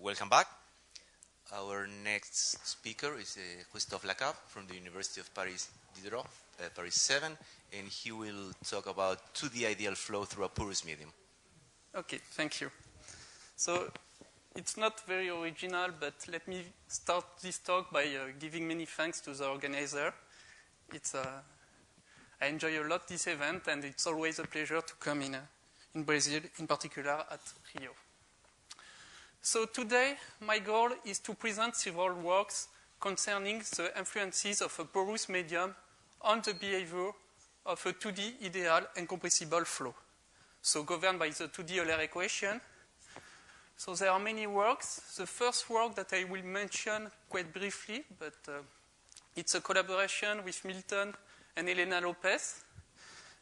Welcome back. Our next speaker is Christophe Lacave from the University of Paris Diderot, Paris 7, and he will talk about 2D ideal flow through a porous medium. Okay, thank you. So it's not very original, but let me start this talk by giving many thanks to the organizer. I enjoy a lot this event, and it's always a pleasure to come in Brazil, in particular at Rio. So today, my goal is to present several works concerning the influences of a porous medium on the behavior of a 2D ideal and compressible flow. So governed by the 2D Euler equation. So there are many works. The first work that I will mention quite briefly, but it's a collaboration with Milton and Elena Lopez,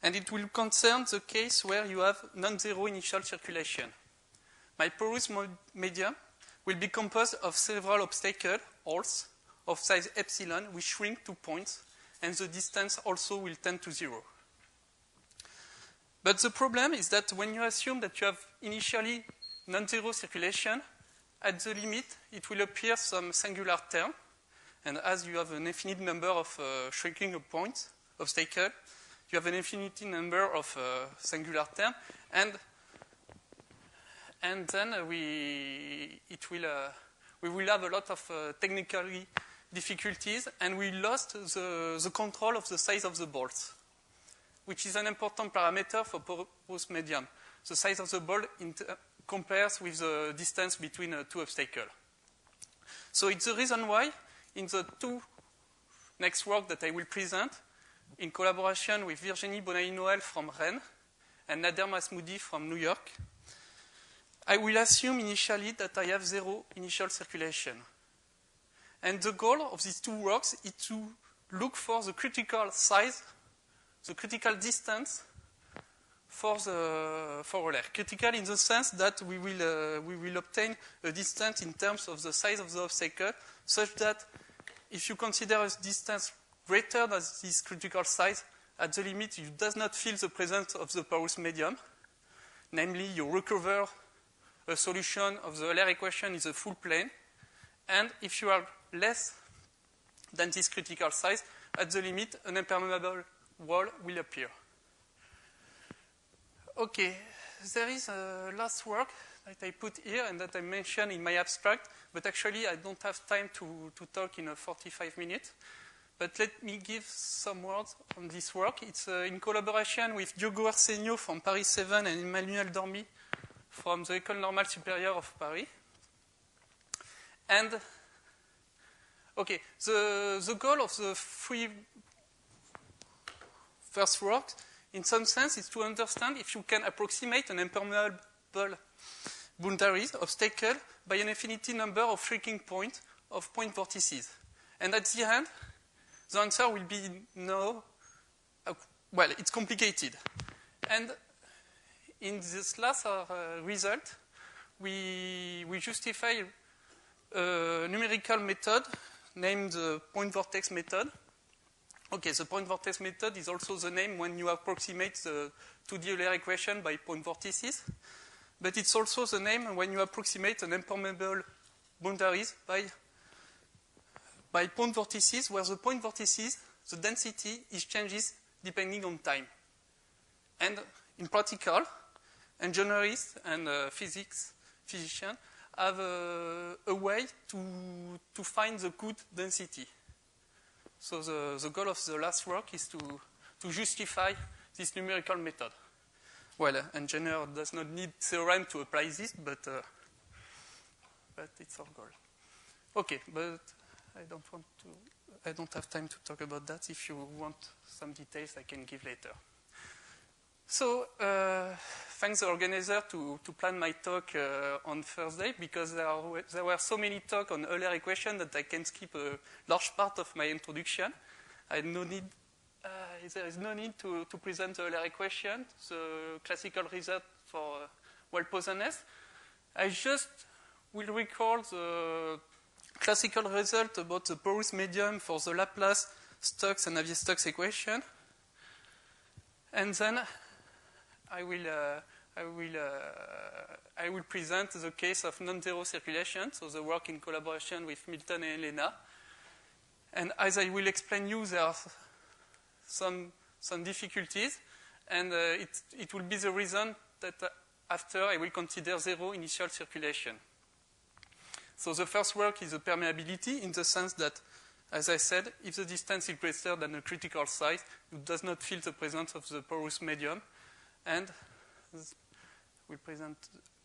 and it will concern the case where you have non-zero initial circulation. My porous medium will be composed of several obstacle holes of size epsilon which shrink to points, and the distance also will tend to 0. But the problem is that when you assume that you have initially non-zero circulation, at the limit it will appear some singular term, and as you have an infinite number of shrinking points, obstacle, you have an infinite number of singular term, and then we will have a lot of technical difficulties, and we lost the control of the size of the balls, which is an important parameter for porous medium. The size of the ball compares with the distance between two obstacles. So it's the reason why in the two next work that I will present, in collaboration with Virginie Bonaï-Noël from Rennes and Nader Masmoudi from New York, I will assume initially that I have 0 initial circulation. And the goal of these two works is to look for the critical size, the critical distance for Euler. Critical in the sense that we will obtain a distance in terms of the size of the obstacle, such that if you consider a distance greater than this critical size, at the limit you do not feel the presence of the porous medium. Namely, you recover a solution of the Euler equation is a full plane. And if you are less than this critical size, at the limit, an impermeable wall will appear. Okay, there is a last work that I put here and that I mentioned in my abstract, but actually I don't have time to talk in 45 minutes. But let me give some words on this work. It's in collaboration with Diogo Arsenio from Paris 7 and Emmanuel Dormy from the École Normale Supérieure of Paris. And, okay, the goal of the first work, in some sense, is to understand if you can approximate an impermeable boundaries obstacle by an infinity number of shrinking points of point vortices. And at the end, the answer will be no. Well, it's complicated. And in this last result, we justify a numerical method named the point vortex method. Okay, the point vortex method is also the name when you approximate the 2D Euler equation by point vortices. But it's also the name when you approximate an impermeable boundaries by point vortices, where the point vortices, the density is changes depending on time. And in practical, engineers and physicians have a way to find the good density. So the goal of the last work is to justify this numerical method. Well, an engineer does not need theorem to apply this, but it's our goal. Okay, but I don't have time to talk about that. If you want some details, I can give later. So, thanks the organizer to plan my talk on Thursday, because there were so many talks on Euler equation that I can skip a large part of my introduction. There is no need to present the Euler equation, the classical result for well-posenness. I just will recall the classical result about the porous medium for the Laplace, Stokes, and Navier-Stokes equation. And then I will I will present the case of non-zero circulation, so the work in collaboration with Milton and Elena. And as I will explain you, there are some difficulties, and it will be the reason that after I will consider zero initial circulation. So the first work is the permeability, in the sense that, as I said, if the distance is greater than a critical size, you do not feel the presence of the porous medium. And we'll present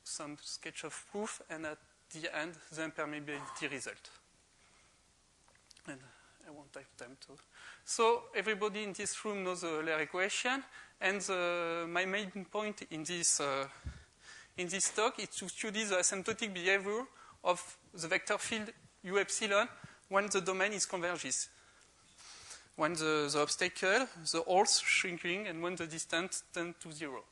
some sketch of proof, and at the end, the impermeability result. And I won't have time to. So everybody in this room knows the Euler equation, and my main point in this talk is to study the asymptotic behavior of the vector field U epsilon when the domain is converges. When the obstacle, the holes shrinking, and when the distance tends to 0.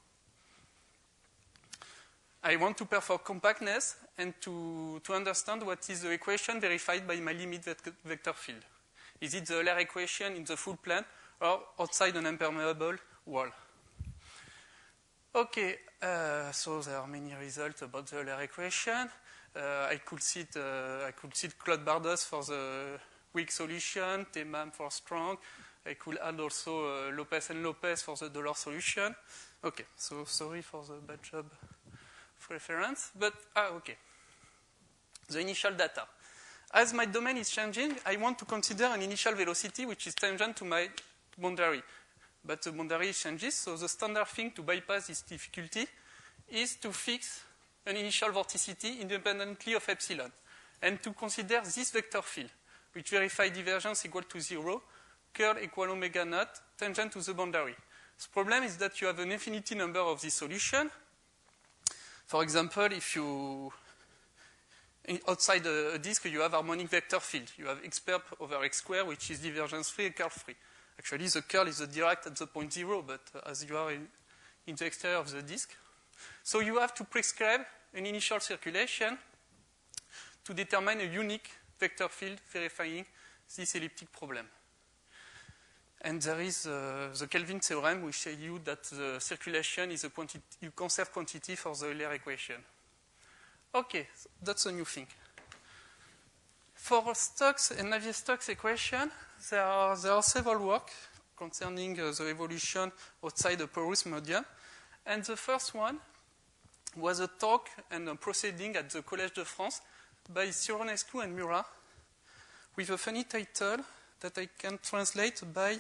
I want to perform compactness and to understand what is the equation verified by my limit vector field. Is it the Euler equation in the full plane or outside an impermeable wall? Okay, so there are many results about the Euler equation. I could cite Claude Bardos for the weak solution, Theman for strong. I could add also Lopez and Lopez for the dollar solution. Okay, so sorry for the bad job of reference, but okay. The initial data. As my domain is changing, I want to consider an initial velocity which is tangent to my boundary. But the boundary changes, so the standard thing to bypass this difficulty is to fix an initial vorticity independently of epsilon, and to consider this vector field, which verifies divergence equal to 0, curl equal omega naught, tangent to the boundary. The problem is that you have an infinity number of this solution. For example, if you outside a disk, you have harmonic vector field. You have x perp over x squared, which is divergence free and curl free. Actually, the curl is the direct at the point 0, but as you are in the exterior of the disk. So you have to prescribe an initial circulation to determine a unique vector field verifying this elliptic problem. And there is the Kelvin theorem, which shows you that the circulation is a conserved quantity for the Euler equation. Okay, so that's a new thing. For Stokes and Navier-Stokes equation, there are several work concerning the evolution outside the porous medium. And the first one was a talk and a proceeding at the Collège de France by Sionescu and Murat with a funny title that I can translate by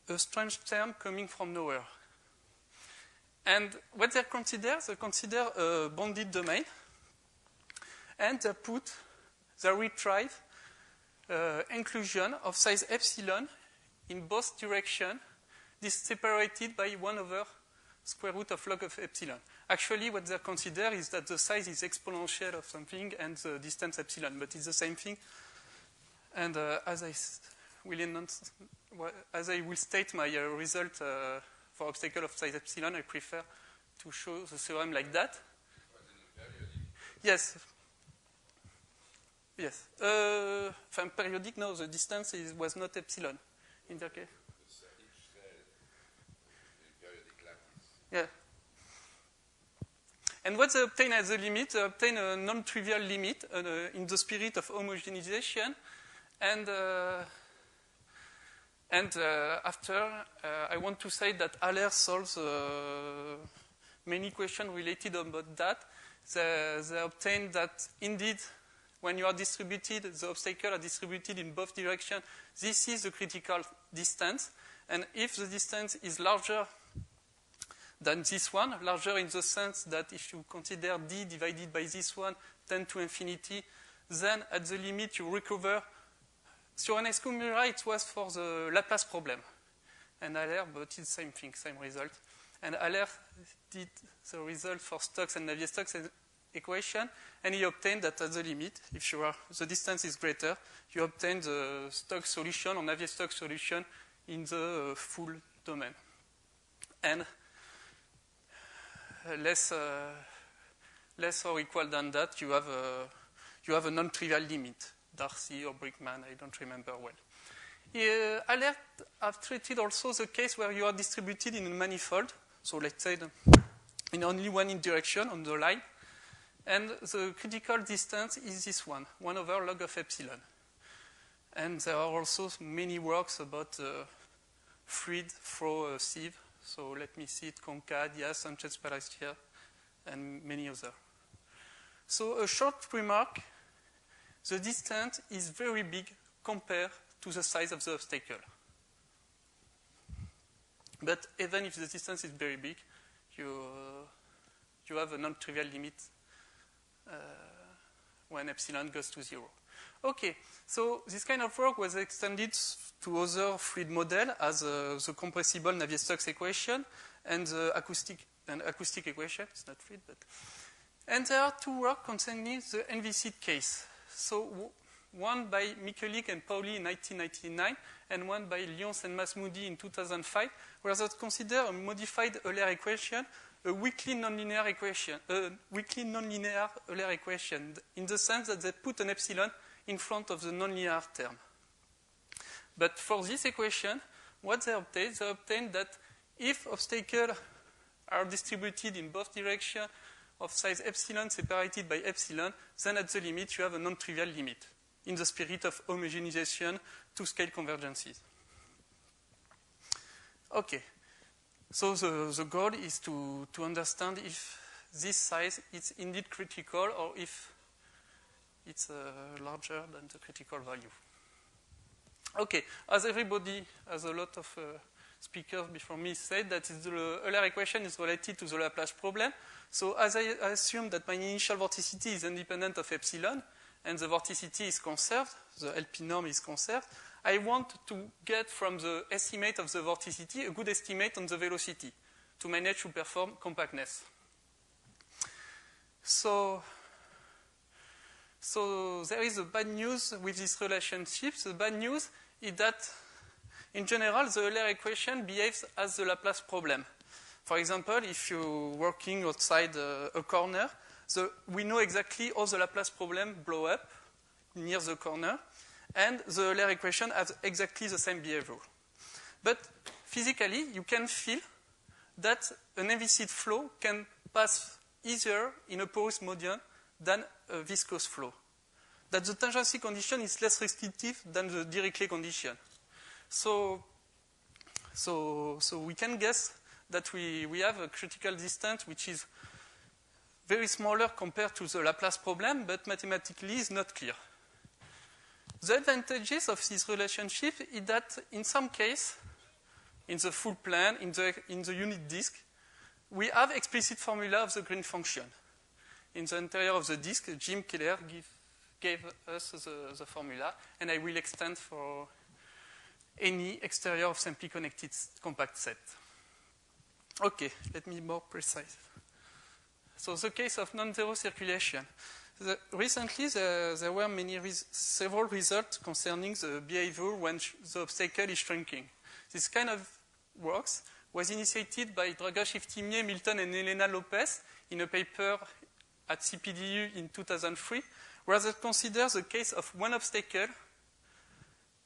a strange term coming from nowhere. And what they consider a bounded domain, and they retrieve inclusion of size epsilon in both directions, this separated by 1 over square root of log of epsilon. Actually, what they consider is that the size is exponential of something and the distance epsilon, but it's the same thing. And as I will state my result for obstacle of size epsilon, I prefer to show the theorem like that. Yes. Yes. Periodic, no, the distance was not epsilon in that case. Yeah. And what they obtain as a limit, they obtain a non-trivial limit in the spirit of homogenization. And after, I want to say that Haller solves many questions related about that. They obtain that indeed, when you are distributed, the obstacles are distributed in both directions. This is the critical distance. And if the distance is larger than this one, larger in the sense that if you consider d divided by this one tend to infinity, then at the limit you recover. Sionescu Murat, it was for the Laplace problem. And Haller, but it's the same thing, same result. And Haller did the result for Stokes and Navier-Stokes equation, and he obtained that at the limit, if the distance is greater, you obtain the Stokes solution or Navier-Stokes solution in the full domain. And less or equal than that, you have a non-trivial limit. Darcy or Brickman, I don't remember well. Haller have treated also the case where you are distributed in a manifold. So let's say in only one direction on the line. And the critical distance is this one over log of epsilon. And there are also many works about fluid flow sieve. So let me see it, Conca, Diaz, Sanchez Palacios, and many others. So a short remark, the distance is very big compared to the size of the obstacle. But even if the distance is very big, you have a non-trivial limit when epsilon goes to 0. Okay, so this kind of work was extended to other fluid models as the compressible Navier-Stokes equation and the acoustic equation. It's not fluid, but. And there are two works concerning the NVC case. So one by Michalik and Pauli in 1999, and one by Lyons and Masmoudi in 2005, where they consider a modified Euler equation a weakly nonlinear Euler equation, in the sense that they put an epsilon in front of the nonlinear term. But for this equation, what they obtain that if obstacles are distributed in both directions of size epsilon separated by epsilon, then at the limit you have a non-trivial limit in the spirit of homogenization to scale convergences. Okay, so the goal is to understand if this size is indeed critical or if it's larger than the critical value. Okay, as everybody, as a lot of speakers before me said, that the Euler equation is related to the Laplace problem. So as I assume that my initial vorticity is independent of epsilon, and the vorticity is conserved, the LP norm is conserved, I want to get from the estimate of the vorticity a good estimate on the velocity to manage to perform compactness. So there is a bad news with this relationship. The bad news is that, in general, the Euler equation behaves as the Laplace problem. For example, if you're working outside a corner, we know exactly how the Laplace problem blow up near the corner, and the Euler equation has exactly the same behavior. But physically, you can feel that an inviscid flow can pass easier in a porous medium than a viscous flow. That the tangency condition is less restrictive than the Dirichlet condition. So we can guess that we have a critical distance which is very smaller compared to the Laplace problem, but mathematically is not clear. The advantages of this relationship is that in some case, in the full plane, in the unit disk, we have explicit formula of the Green function. In the interior of the disk, Jim Keller gave us the formula, and I will extend for any exterior of simply connected compact set. Okay, let me be more precise. So the case of non-zero circulation. Recently, there were several results concerning the behavior when the obstacle is shrinking. This kind of works was initiated by Dragos Iftimier, Milton, and Elena Lopez in a paper at CPDU in 2003, where they consider the case of one obstacle,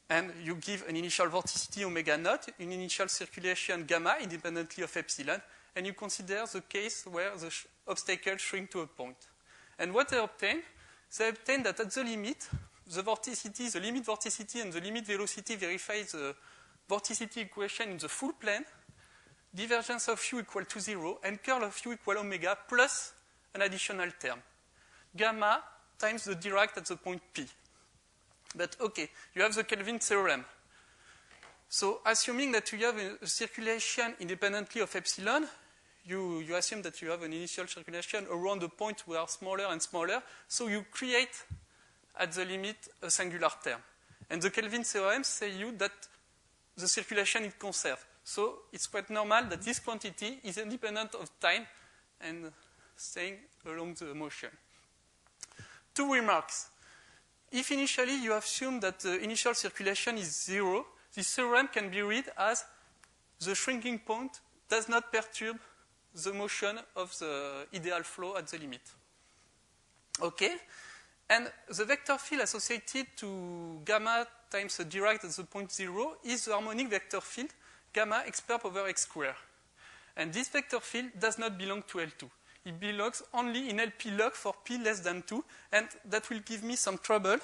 and you give an initial vorticity omega naught, an initial circulation gamma independently of epsilon, and you consider the case where the obstacle shrink to a point. And what they obtain that at the limit, the vorticity, the limit vorticity and the limit velocity verify the vorticity equation in the full plane, divergence of u equal to 0, and curl of u equal omega plus an additional term, gamma times the Dirac at the point P. But okay, you have the Kelvin theorem. So assuming that you have a circulation independently of epsilon, you assume that you have an initial circulation around a point where are smaller and smaller, so you create at the limit a singular term. And the Kelvin theorem says you that the circulation is conserved. So it's quite normal that this quantity is independent of time and staying along the motion. Two remarks. If initially you assume that the initial circulation is 0, this theorem can be read as the shrinking point does not perturb the motion of the ideal flow at the limit. Okay? And the vector field associated to gamma times the Dirac at the point 0 is the harmonic vector field gamma x perp over x squared. And this vector field does not belong to L2. It belongs only in LP log for p less than 2, and that will give me some trouble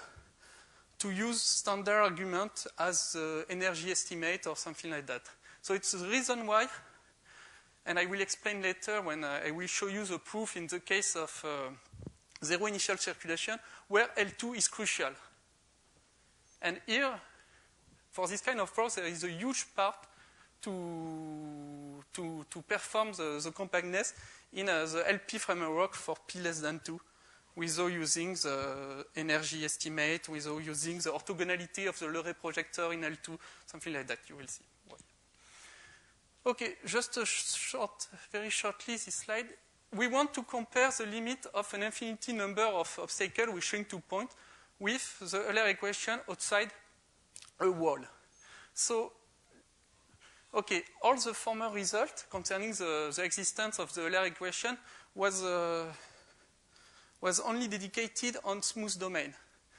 to use standard argument as energy estimate or something like that. So it's the reason why, and I will explain later when I will show you the proof in the case of zero initial circulation, where L2 is crucial. And here, for this kind of proof, there is a huge part to perform the compactness in the LP framework for p less than 2, without using the energy estimate, without using the orthogonality of the Leray projector in L2, something like that, you will see. Okay, just very shortly, this slide. We want to compare the limit of an infinity number of obstacles with shrink to point with the Euler equation outside a wall. So, okay, all the former results concerning the existence of the Euler equation was only dedicated on smooth domain.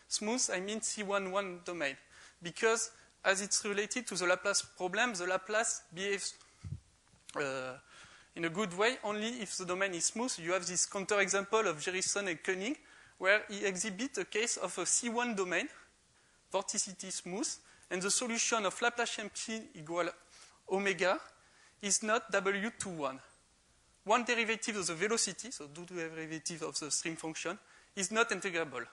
Smooth, I mean C11 domain, because as it's related to the Laplace problem, the Laplace behaves in a good way only if the domain is smooth. You have this counterexample of Jerison and Koenig, where he exhibits a case of a C1 domain, vorticity smooth, and the solution of Laplacian P equal omega is not W to 1. One derivative of the velocity, so two derivative of the string function, is not integrable.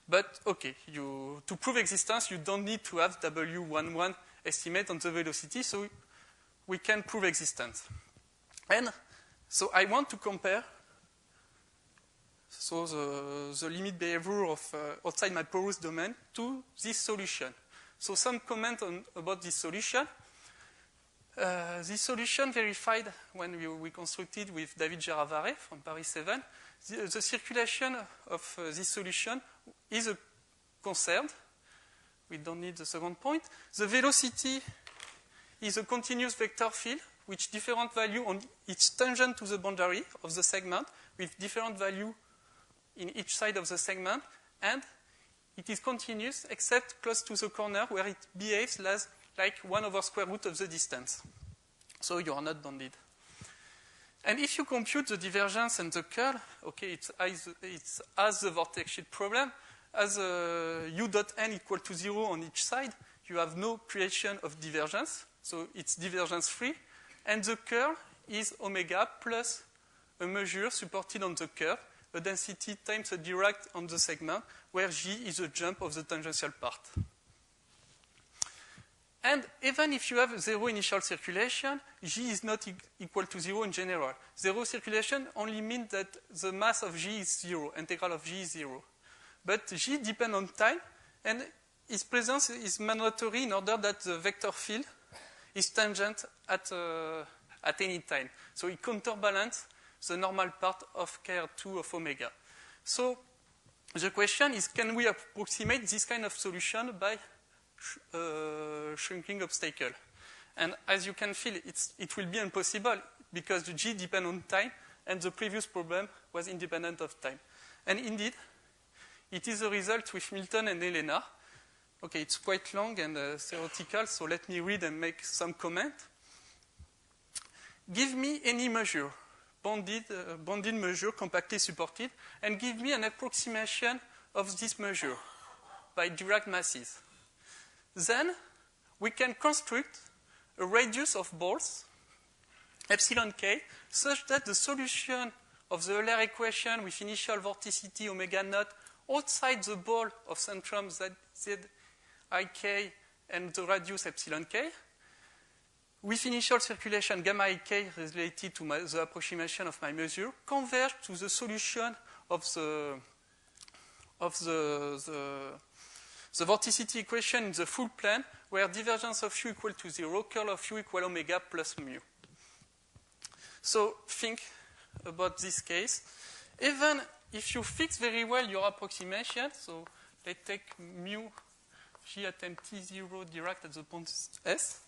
But, okay, to prove existence, you don't need to have W11 estimate on the velocity, so we can prove existence. And so I want to compare the limit behavior of outside my porous domain to this solution. So some comment about this solution. This solution verified when we constructed with David Gerard-Varret from Paris 7. The circulation of this solution is conserved. We don't need the second point. The velocity is a continuous vector field with different value on its tangent to the boundary of the segment with different value in each side of the segment, and it is continuous except close to the corner where it behaves like 1 over square root of the distance. So you are not bounded. And if you compute the divergence and the curl, okay, it's as the vortex sheet problem, as u dot n equal to 0 on each side, you have no creation of divergence, so it's divergence free, and the curl is omega plus a measure supported on the curve, a density times a Dirac on the segment, where G is a jump of the tangential part. And even if you have zero initial circulation, G is not equal to 0 in general. Zero circulation only means that the mass of G is 0, integral of G is 0. But G depends on time, and its presence is mandatory in order that the vector field is tangent at any time. So it counterbalances the normal part of KR2 of omega. So the question is, can we approximate this kind of solution by shrinking obstacle? And as you can feel, it will be impossible because the G depends on time, and the previous problem was independent of time. And indeed, it is a result with Milton and Helena. Okay, it's quite long and theoretical, so let me read and make some comment. Give me any measure, bounded measure, compactly supported, and give me an approximation of this measure by Dirac masses. Then we can construct a radius of balls, epsilon k, such that the solution of the Euler equation with initial vorticity omega naught outside the ball of centrum zik and the radius epsilon k, with initial circulation gamma ik related to the approximation of my measure, converge to the solution of the vorticity equation in the full plane, where divergence of u equal to 0, curl of u equal omega plus mu. So think about this case. Even if you fix very well your approximation, so let's take mu g at mt0 Dirac at the point S.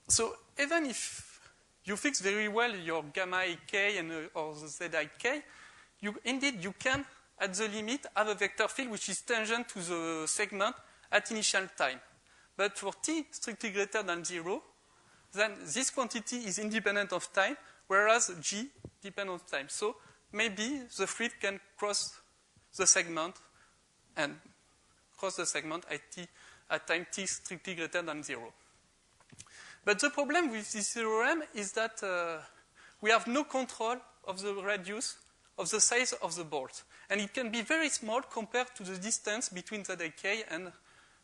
So even if you fix very well your gamma ik and or the zik, indeed you can, at the limit, have a vector field which is tangent to the segment at initial time. But for t strictly greater than 0, then this quantity is independent of time, whereas G depends on time. So maybe the fluid can cross the segment and cross the segment at time t strictly greater than 0. But the problem with this theorem is that we have no control of the radius of the size of the bolt. And it can be very small compared to the distance between Zik and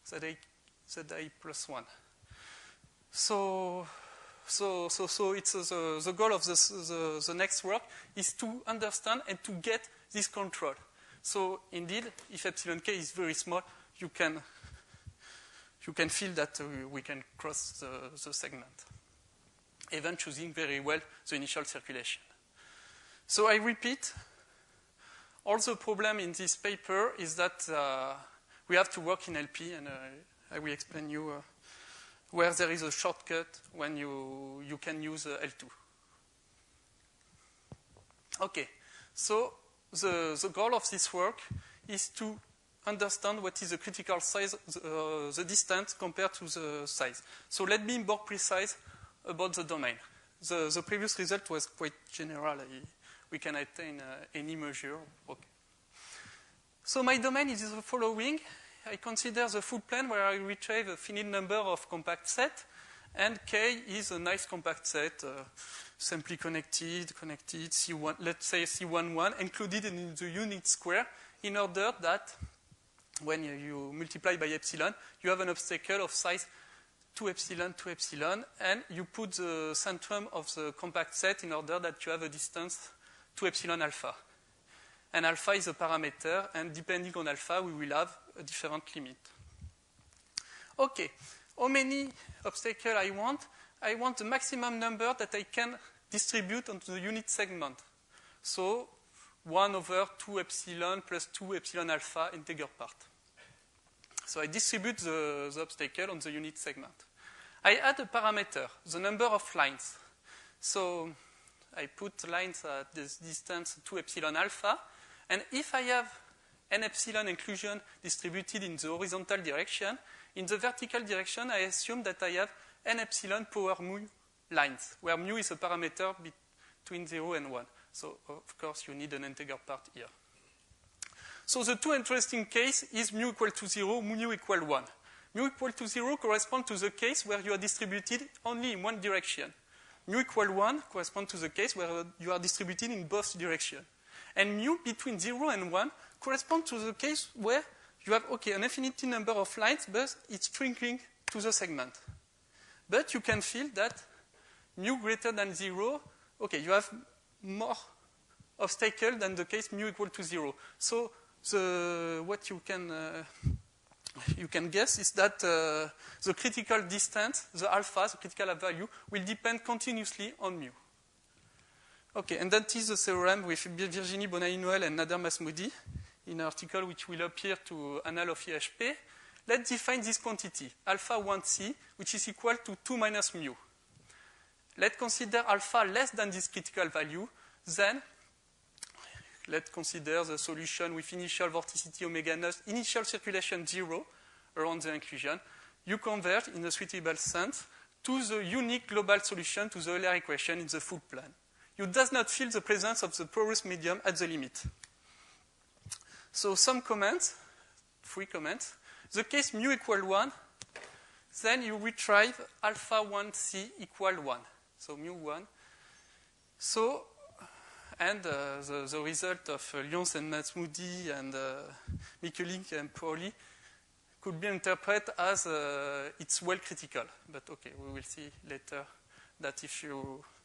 Zi plus 1. So it's the goal of the next work is to understand and to get this control. So indeed, if epsilon k is very small, you can feel that we can cross the segment, even choosing very well the initial circulation. So I repeat, all the problem in this paper is that we have to work in LP, and I will explain you where there is a shortcut when you can use L2. Okay, so the goal of this work is to understand what is the critical size, the distance compared to the size. So let me be more precise about the domain. The previous result was quite general. We can attain any measure. Okay. So my domain is the following. I consider the full plane where I retrieve a finite number of compact sets, and K is a nice compact set, simply connected, C1, let's say C11, included in the unit square, in order that when you multiply by epsilon, you have an obstacle of size 2 epsilon, and you put the centrum of the compact set in order that you have a distance 2 epsilon alpha. And alpha is a parameter, and depending on alpha, we will have a different limit. Okay, how many obstacles I want? I want the maximum number that I can distribute onto the unit segment. So 1 over 2 epsilon plus 2 epsilon alpha integer part. So I distribute the obstacle on the unit segment. I add a parameter, the number of lines. So I put lines at this distance 2 epsilon alpha, and if I have an epsilon inclusion distributed in the horizontal direction, in the vertical direction, I assume that I have n epsilon power mu lines, where mu is a parameter between 0 and 1. So, of course, you need an integer part here. So the two interesting cases is mu equal to 0, mu equal 1. Mu equal to 0 corresponds to the case where you are distributed only in one direction. Mu equal 1 corresponds to the case where you are distributed in both directions. And mu between 0 and 1 corresponds to the case where you have, okay, an infinite number of lines, but it's shrinking to the segment. But you can feel that mu greater than 0, okay, you have more obstacle than the case mu equal to 0. So what you can guess is that the critical distance, the alpha, the critical value, will depend continuously on mu. Okay, and that is the theorem with Virginie Bonaï-Noël and Nader Masmoudi in an article which will appear to Annals of IHP. Let's define this quantity, alpha 1c, which is equal to 2 minus mu. Let's consider alpha less than this critical value. Then, let's consider the solution with initial vorticity omega naught, initial circulation 0 around the inclusion. You converge in a suitable sense to the unique global solution to the Euler equation in the full plane. You do not feel the presence of the porous medium at the limit. So some comments, 3 comments. The case mu equal 1, then you retrieve alpha 1c equal 1. So mu 1. So, and the result of Lyons and Masmoudi and Mikulik and Pauli could be interpreted as it's well critical. But okay, we will see later that if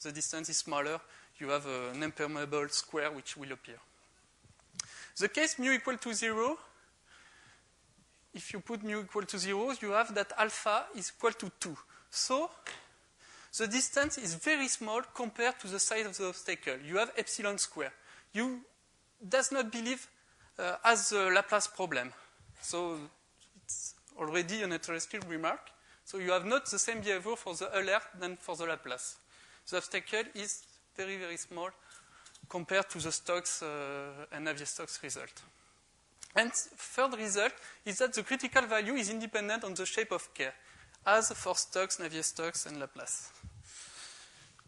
the distance is smaller, you have an impermeable square which will appear. The case mu equal to 0, if you put mu equal to 0, you have that alpha is equal to 2. So the distance is very small compared to the size of the obstacle. You have epsilon square. You does not believe as the Laplace problem. So it's already an interesting remark. So you have not the same behavior for the Euler than for the Laplace. The obstacle is very, very small compared to the Stokes and Navier-Stokes result. And third result is that the critical value is independent on the shape of K, as for Stokes, Navier-Stokes, and Laplace.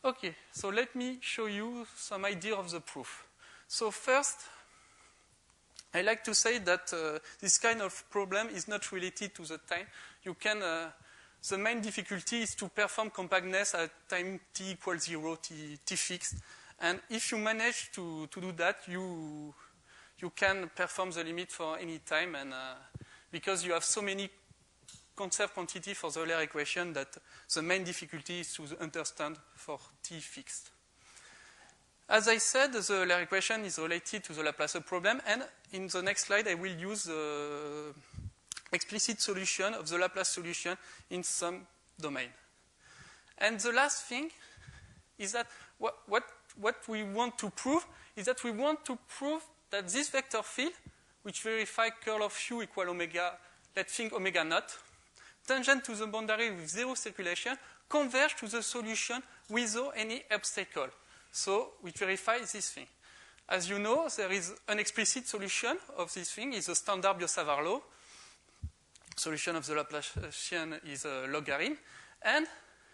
Okay, so let me show you some idea of the proof. So first, I like to say that this kind of problem is not related to the time. You can, the main difficulty is to perform compactness at time t equals 0, t fixed. And if you manage to do that, you can perform the limit for any time, and because you have so many conserved quantity for the Euler equation that the main difficulty is to understand for t fixed. As I said, the Euler equation is related to the Laplace problem, and in the next slide I will use the explicit solution of the Laplace solution in some domain. And the last thing is that what we want to prove is that we want to prove that this vector field, which verifies curl of u equal omega, let's think omega naught, tangent to the boundary with zero circulation, converge to the solution without any obstacle. So we verify this thing. As you know, there is an explicit solution of this thing, is a standard Biot-Savart law. Solution of the Laplacian is a logarithm. And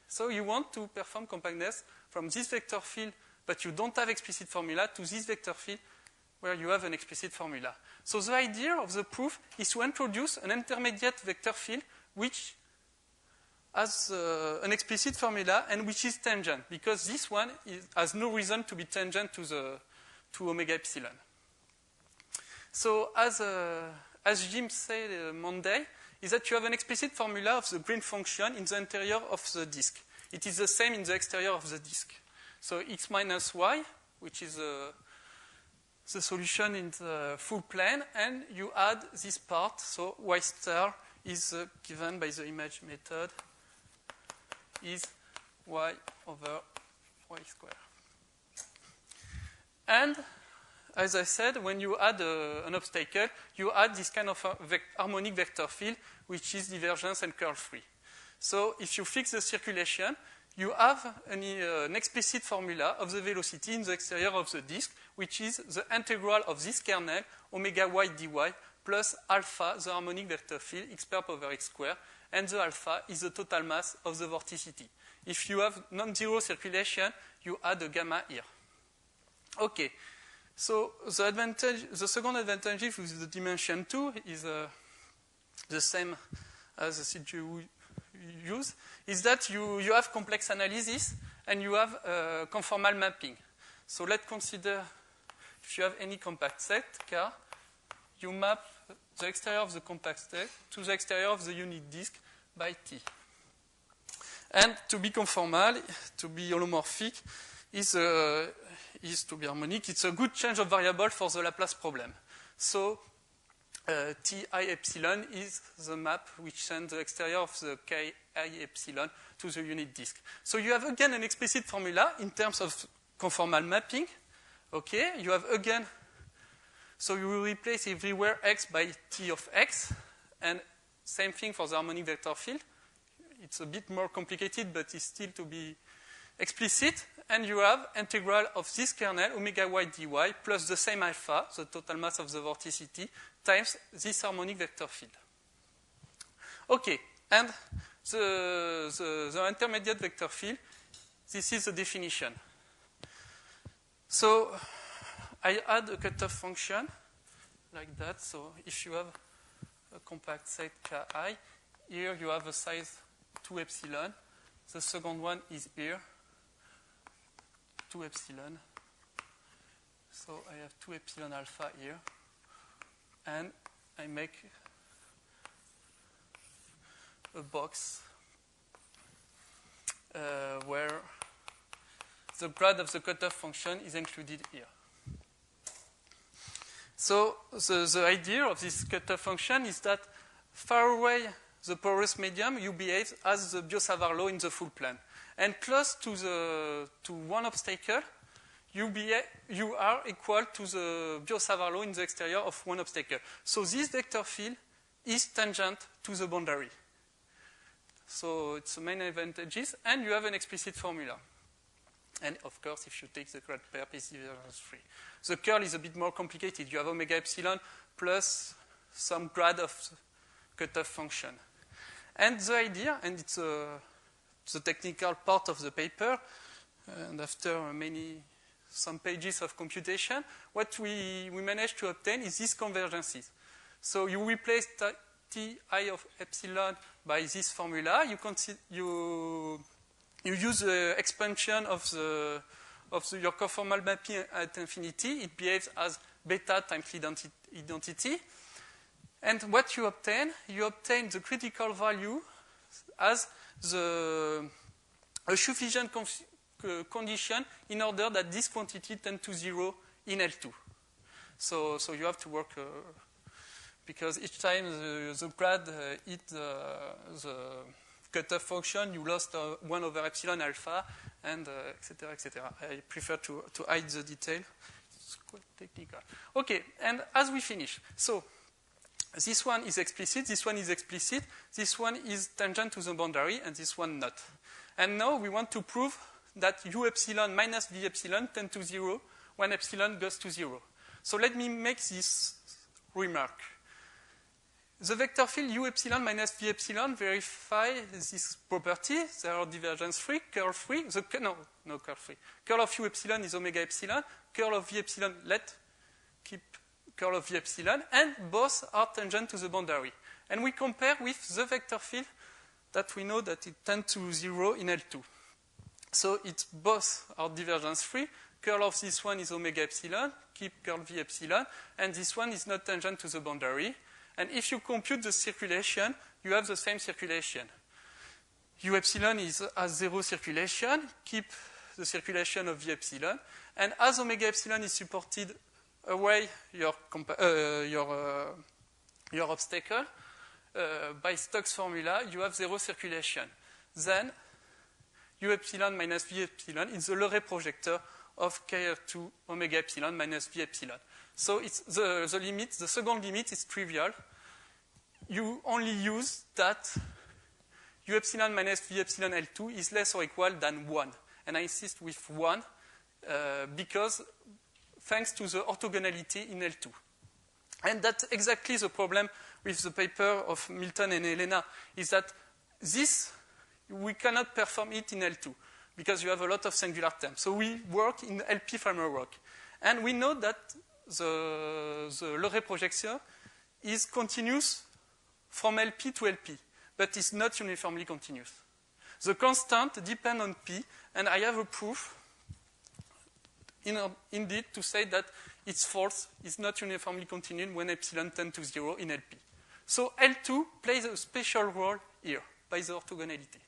so you want to perform compactness from this vector field, but you don't have explicit formula, to this vector field where you have an explicit formula. So the idea of the proof is to introduce an intermediate vector field which has an explicit formula and which is tangent, because this one has no reason to be tangent to omega epsilon. So as Jim said Monday, is that you have an explicit formula of the green function in the interior of the disk. It is the same in the exterior of the disk. So x minus y, which is the solution in the full plane, and you add this part, so y star is given by the image method is y over y square. And as I said, when you add an obstacle, you add this kind of harmonic vector field, which is divergence and curl free. So if you fix the circulation, you have an explicit formula of the velocity in the exterior of the disk, which is the integral of this kernel, omega y dy, plus alpha, the harmonic vector field, x perp over x square, and the alpha is the total mass of the vorticity. If you have non-zero circulation, you add a gamma here. Okay, so the second advantage with the dimension 2 is the same as the CGU use, is that you have complex analysis and you have conformal mapping. So let's consider if you have any compact set, K, you map the exterior of the compact set to the exterior of the unit disk by T. And to be conformal, to be holomorphic, is to be harmonic. It's a good change of variable for the Laplace problem. So Ti epsilon is the map which sends the exterior of the Ki epsilon to the unit disk. So you have again an explicit formula in terms of conformal mapping. Okay, you have again, so you will replace everywhere x by T of x, and same thing for the harmonic vector field. It's a bit more complicated, but it's still to be explicit. And you have integral of this kernel, omega y dy, plus the same alpha, the total mass of the vorticity, times this harmonic vector field. Okay, and the intermediate vector field, this is the definition. So I add a cutoff function like that. So if you have a compact set Ki, here you have a size 2 epsilon. The second one is here, 2 epsilon. So I have 2 epsilon alpha here. And I make a box where the grad of the cutoff function is included here. So the idea of this cutoff function is that far away the porous medium, you behave as the Biot-Savart law in the full plane. And close to one obstacle, you are equal to the Biot-Savart law in the exterior of one obstacle. So this vector field is tangent to the boundary. So it's the main advantages, and you have an explicit formula. And of course, if you take the grad perp, it's divergence free. The curl is a bit more complicated. You have omega epsilon plus some grad of cutoff function. And the idea, and it's the technical part of the paper, And after some pages of computation, what we managed to obtain is these convergences. So you replace Ti of epsilon by this formula. You use the expansion of your conformal mapping at infinity. It behaves as beta times identity. And what you obtain the critical value as a sufficient condition in order that this quantity tends to 0 in L2. So you have to work, because each time the grad hit the cutoff function, you lost 1 over epsilon alpha, and etc., etc. I prefer to hide the detail. It's quite technical. Okay, and as we finish, so this one is explicit, this one is explicit, this one is tangent to the boundary, and this one not. And now we want to prove that u epsilon minus v epsilon tend to 0 when epsilon goes to 0. So let me make this remark. The vector field u epsilon minus v epsilon verify this property. They are divergence free, curl free. No curl free. Curl of u epsilon is omega epsilon. Curl of v epsilon, keep curl of v epsilon, and both are tangent to the boundary. And we compare with the vector field that we know that it tends to 0 in L2. So it's both are divergence free. Curl of this one is omega epsilon, keep curl v epsilon, and this one is not tangent to the boundary. And if you compute the circulation, you have the same circulation. U epsilon has 0 circulation, keep the circulation of v epsilon, and as omega epsilon is supported away your obstacle, by Stokes formula, you have 0 circulation. Then u epsilon minus v epsilon is the Leray projector of KR2 omega epsilon minus v epsilon. So it's the limit, the second limit is trivial. You only use that u epsilon minus v epsilon L2 is less or equal than 1. And I insist with 1 because thanks to the orthogonality in L2. And that's exactly the problem with the paper of Milton and Elena, is that this, we cannot perform it in L2 because you have a lot of singular terms. So we work in LP framework. And we know that the Leray projection is continuous from LP to LP, but it's not uniformly continuous. The constant depends on P, and I have a proof indeed to say that its force is not uniformly continuous when epsilon tends to 0 in LP. So L2 plays a special role here by the orthogonality.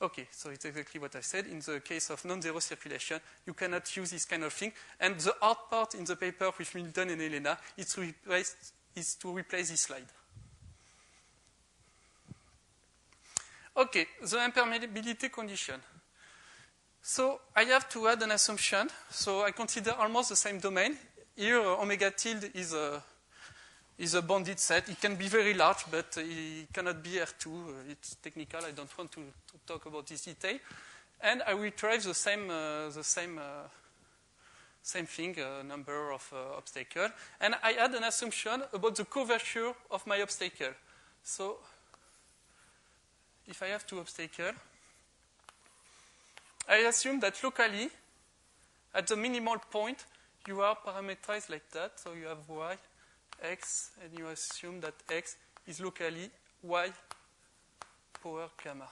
Okay, so it's exactly what I said. In the case of non-zero circulation, you cannot use this kind of thing. And the hard part in the paper with Milton and Elena is to replace this slide. Okay, the impermeability condition. So I have to add an assumption. So I consider almost the same domain. Here, omega tilde is a bounded set. It can be very large, but it cannot be R2. It's technical. I don't want to talk about this detail. And I retrieve the same thing, number of obstacles. And I add an assumption about the curvature of my obstacle. So if I have 2 obstacles, I assume that locally, at the minimal point, you are parameterized like that. So you have y, x, and you assume that x is locally y power gamma.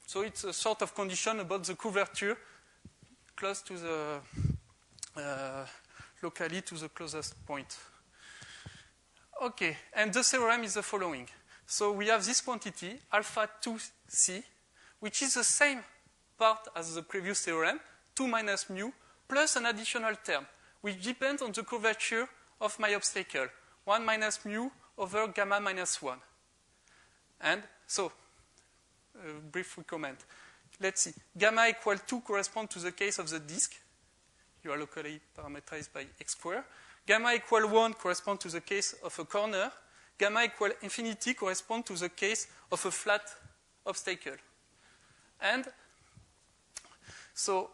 So it's a sort of condition about the curvature close to the locally to the closest point. Okay, and the theorem is the following. So we have this quantity, alpha 2c, which is the same part as the previous theorem, 2 minus mu, plus an additional term, which depends on the curvature of my obstacle, 1 minus mu over gamma minus 1. And so, brief comment. Let's see. Gamma equal 2 corresponds to the case of the disk. You are locally parameterized by x squared. Gamma equal 1 corresponds to the case of a corner. Gamma equal infinity corresponds to the case of a flat obstacle. And so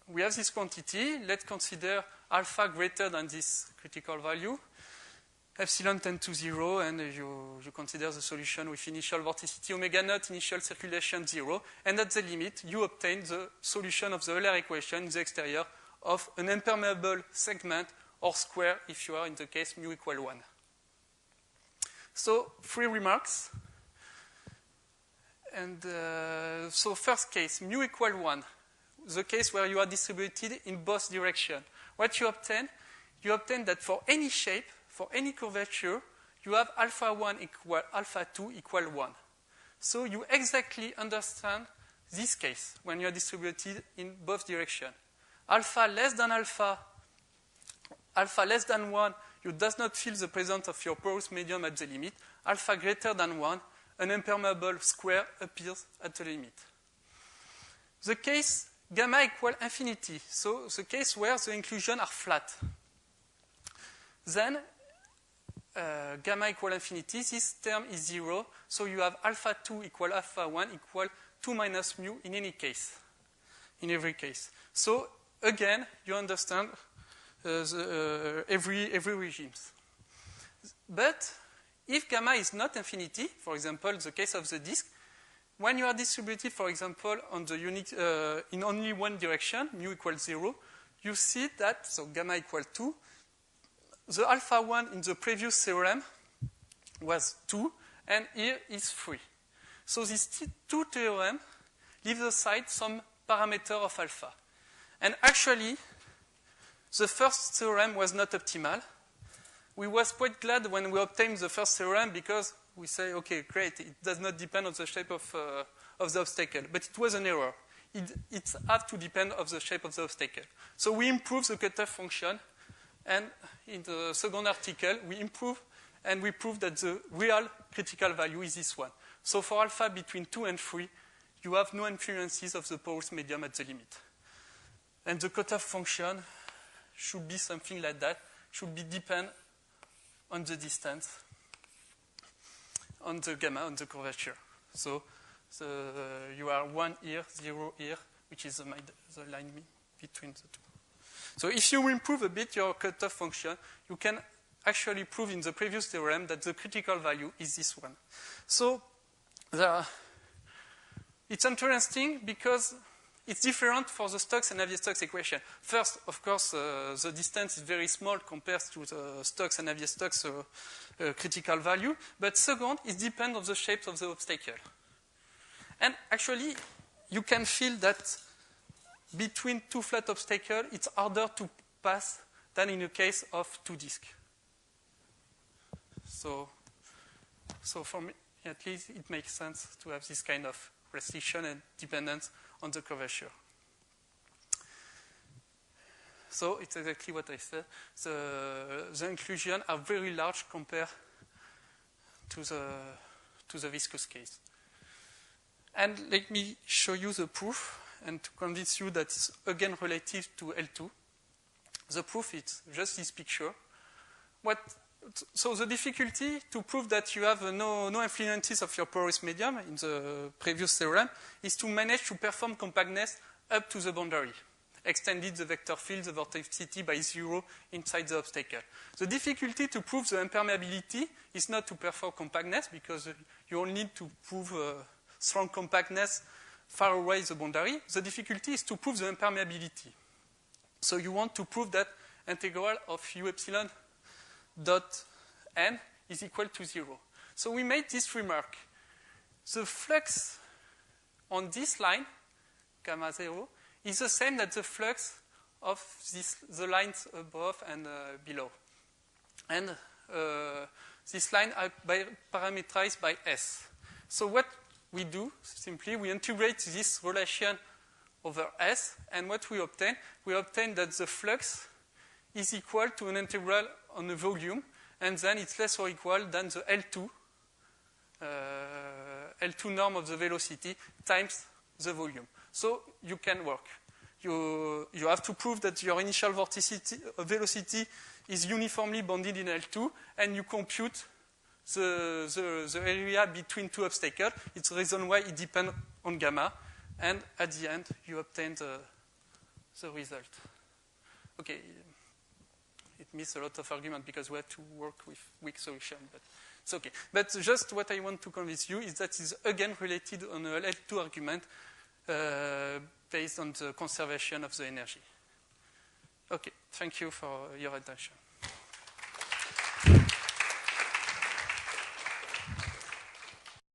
we have this quantity. Let's consider alpha greater than this critical value. epsilon tends to 0, and you consider the solution with initial vorticity omega naught, initial circulation 0, and at the limit, you obtain the solution of the Euler equation in the exterior of an impermeable segment or square if you are in the case mu equal 1. So, 3 remarks. And so first case, mu equal 1, the case where you are distributed in both directions. What you obtain that for any shape, for any curvature, you have alpha 1 equal alpha 2 equal 1. So you exactly understand this case when you are distributed in both directions. Alpha less than 1, you does not feel the presence of your porous medium at the limit. Alpha greater than 1, an impermeable square appears at the limit. The case gamma equal infinity, so the case where the inclusions are flat. Then gamma equal infinity, this term is 0, so you have alpha 2 equal alpha 1 equal 2 minus mu in any case, in every case. So again, you understand every regime. But if gamma is not infinity, for example, the case of the disk, when you are distributed, for example, on the unit in only one direction, mu equals 0, you see that, so gamma equals 2, the alpha 1 in the previous theorem was 2, and here is 3. So these two theorems leave aside some parameter of alpha. And actually, the first theorem was not optimal. We was quite glad when we obtained the first theorem because we say, okay, great, it does not depend on the shape of the obstacle. But it was an error. It had to depend on the shape of the obstacle. So we improved the cutoff function, and in the second article, we improved and we proved that the real critical value is this one. So for alpha between 2 and 3, you have no influences of the porous medium at the limit. And the cutoff function should be something like that, should be depend on the distance, on the gamma, on the curvature. So you are 1 here, 0 here, which is the line between the two. So if you improve a bit your cutoff function, you can actually prove in the previous theorem that the critical value is this one. So it's interesting because it's different for the Stokes and Navier-Stokes equation. First, of course, the distance is very small compared to the Stokes and Navier-Stokes critical value. But second, it depends on the shape of the obstacle. And actually, you can feel that between two flat obstacles, it's harder to pass than in the case of two disks. So for me, at least, it makes sense to have this kind of restriction and dependence on the curvature. So it's exactly what I said. The inclusions are very large compared to the viscous case. And let me show you the proof and to convince you that it's again relative to L2. The proof is just this picture. So the difficulty to prove that you have no influences of your porous medium in the previous theorem is to manage to perform compactness up to the boundary, extended the vector field, the vorticity by 0 inside the obstacle. The difficulty to prove the impermeability is not to perform compactness because you only need to prove strong compactness far away the boundary. The difficulty is to prove the impermeability. So you want to prove that integral of u epsilon dot n is equal to 0. So we made this remark. The flux on this line, gamma 0, is the same as the flux of the lines above and below. And this line are parameterized by S. So what we do, simply, we integrate this relation over S, and what we obtain that the flux is equal to an integral on the volume, and then it's less or equal than the L2 norm of the velocity times the volume. So you can work. You have to prove that your initial velocity is uniformly bounded in L2, and you compute the area between two obstacles. It's the reason why it depends on gamma, and at the end, you obtain the result. Okay, it miss a lot of argument because we have to work with weak solution, but it's okay. But just what I want to convince you is that is again related on a L2 argument based on the conservation of the energy. Okay, thank you for your attention.